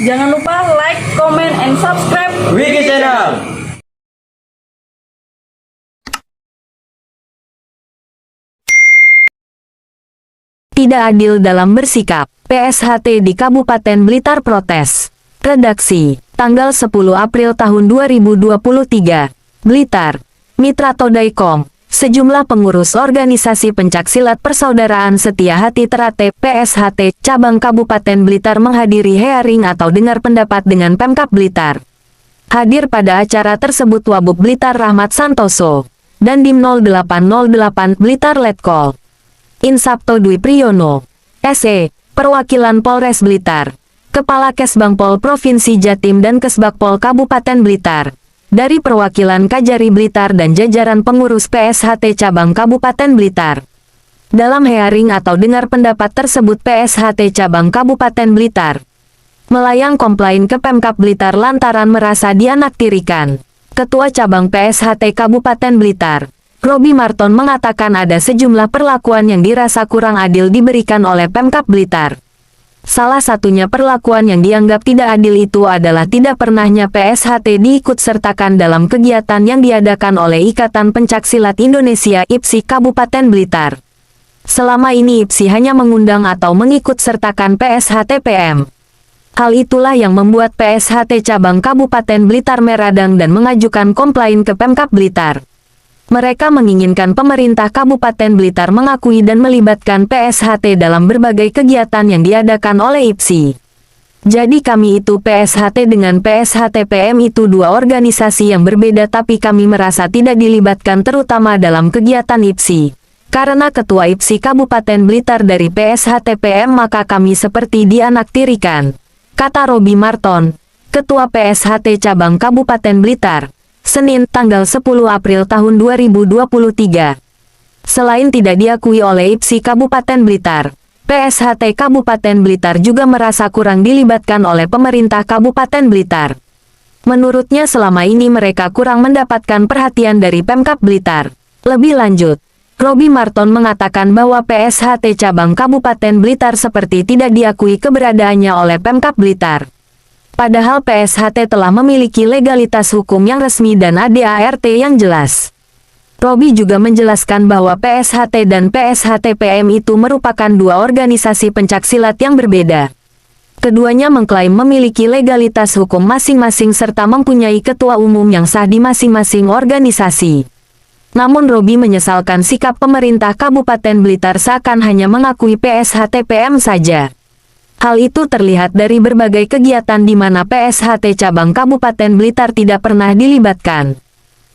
Jangan lupa like, comment, and subscribe Wiki Channel. Tidak adil dalam bersikap. PSHT di Kabupaten Blitar protes. Redaksi, tanggal 10 April tahun 2023. Blitar, Mitra Todaikom, sejumlah pengurus organisasi pencaksilat Persaudaraan Setia Hati Terate PSHT cabang Kabupaten Blitar menghadiri hearing atau dengar pendapat dengan Pemkab Blitar. Hadir pada acara tersebut Wabub Blitar Rahmat Santoso, Dandim 0808 Blitar Letkol, Insapto Dwi Priyono, SE, Perwakilan Polres Blitar, Kepala Kesbangpol Provinsi Jatim dan Kesbakpol Kabupaten Blitar, dari perwakilan Kajari Blitar dan jajaran pengurus PSHT cabang Kabupaten Blitar. Dalam hearing atau dengar pendapat tersebut PSHT cabang Kabupaten Blitar melayang komplain ke Pemkab Blitar lantaran merasa dianaktirikan. Ketua cabang PSHT Kabupaten Blitar, Robi Marton mengatakan ada sejumlah perlakuan yang dirasa kurang adil diberikan oleh Pemkab Blitar. Salah satunya perlakuan yang dianggap tidak adil itu adalah tidak pernahnya PSHT diikut-sertakan dalam kegiatan yang diadakan oleh Ikatan Pencaksilat Indonesia IPSI Kabupaten Blitar. Selama ini IPSI hanya mengundang atau mengikut-sertakan PSHT PM. Hal itulah yang membuat PSHT cabang Kabupaten Blitar meradang dan mengajukan komplain ke Pemkab Blitar. Mereka menginginkan pemerintah Kabupaten Blitar mengakui dan melibatkan PSHT dalam berbagai kegiatan yang diadakan oleh IPSI. Jadi kami itu PSHT dengan PSHT PM itu dua organisasi yang berbeda tapi kami merasa tidak dilibatkan terutama dalam kegiatan IPSI. Karena Ketua IPSI Kabupaten Blitar dari PSHT PM maka kami seperti dianaktirikan, kata Robi Marton, Ketua PSHT Cabang Kabupaten Blitar. Senin, tanggal 10 April tahun 2023. Selain tidak diakui oleh IPSI Kabupaten Blitar, PSHT Kabupaten Blitar juga merasa kurang dilibatkan oleh pemerintah Kabupaten Blitar. Menurutnya selama ini mereka kurang mendapatkan perhatian dari Pemkab Blitar. Lebih lanjut, Robi Marton mengatakan bahwa PSHT cabang Kabupaten Blitar seperti tidak diakui keberadaannya oleh Pemkab Blitar. Padahal PSHT telah memiliki legalitas hukum yang resmi dan ADART yang jelas. Robi juga menjelaskan bahwa PSHT dan PSHT PM itu merupakan dua organisasi pencaksilat yang berbeda. Keduanya mengklaim memiliki legalitas hukum masing-masing serta mempunyai ketua umum yang sah di masing-masing organisasi. Namun Robi menyesalkan sikap pemerintah Kabupaten Blitar seakan hanya mengakui PSHT PM saja. Hal itu terlihat dari berbagai kegiatan di mana PSHT cabang Kabupaten Blitar tidak pernah dilibatkan.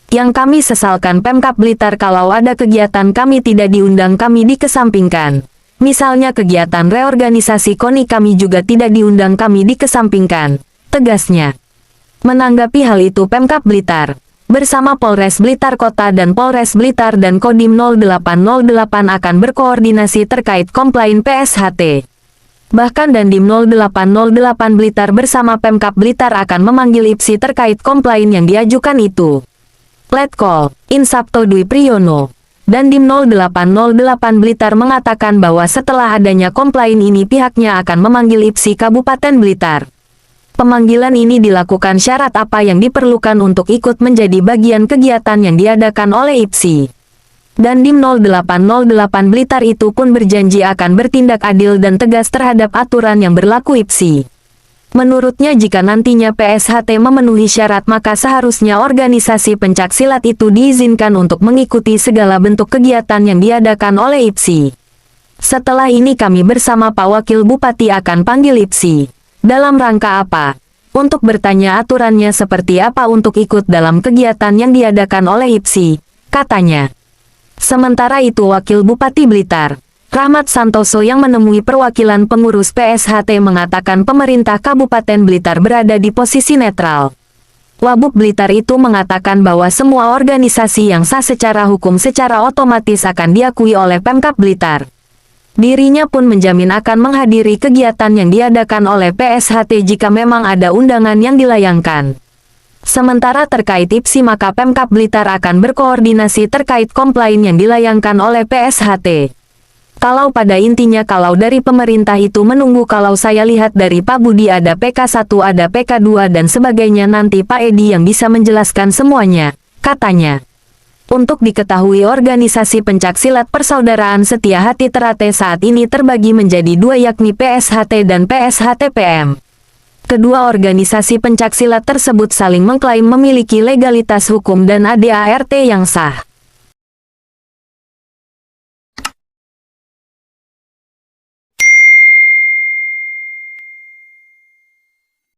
Yang kami sesalkan Pemkab Blitar kalau ada kegiatan kami tidak diundang kami dikesampingkan. Misalnya kegiatan reorganisasi KONI kami juga tidak diundang kami dikesampingkan, tegasnya. Menanggapi hal itu Pemkab Blitar, bersama Polres Blitar Kota dan Polres Blitar dan Kodim 0808 akan berkoordinasi terkait komplain PSHT. Bahkan Dandim 0808 Blitar bersama Pemkab Blitar akan memanggil IPSI terkait komplain yang diajukan itu. Letkol, Insapto Dwi Priyono, Dandim 0808 Blitar mengatakan bahwa setelah adanya komplain ini pihaknya akan memanggil IPSI Kabupaten Blitar. Pemanggilan ini dilakukan syarat apa yang diperlukan untuk ikut menjadi bagian kegiatan yang diadakan oleh IPSI. Dandim 0808 Blitar itu pun berjanji akan bertindak adil dan tegas terhadap aturan yang berlaku IPSI. Menurutnya jika nantinya PSHT memenuhi syarat maka seharusnya organisasi pencaksilat itu diizinkan untuk mengikuti segala bentuk kegiatan yang diadakan oleh IPSI. Setelah ini kami bersama Pak Wakil Bupati akan panggil IPSI. Dalam rangka apa? Untuk bertanya aturannya seperti apa untuk ikut dalam kegiatan yang diadakan oleh IPSI, katanya. Sementara itu Wakil Bupati Blitar, Rahmat Santoso yang menemui perwakilan pengurus PSHT mengatakan pemerintah Kabupaten Blitar berada di posisi netral. Wabub Blitar itu mengatakan bahwa semua organisasi yang sah secara hukum secara otomatis akan diakui oleh Pemkab Blitar. Dirinya pun menjamin akan menghadiri kegiatan yang diadakan oleh PSHT jika memang ada undangan yang dilayangkan. Sementara terkait IPSI maka Pemkab Blitar akan berkoordinasi terkait komplain yang dilayangkan oleh PSHT. Kalau pada intinya kalau dari pemerintah itu menunggu kalau saya lihat dari Pak Budi ada PK1 ada PK2 dan sebagainya nanti Pak Edi yang bisa menjelaskan semuanya, katanya. Untuk diketahui organisasi pencaksilat Persaudaraan Setia Hati Ternate saat ini terbagi menjadi dua yakni PSHT dan PSHTPM. Kedua organisasi pencaksilat tersebut saling mengklaim memiliki legalitas hukum dan ADART yang sah.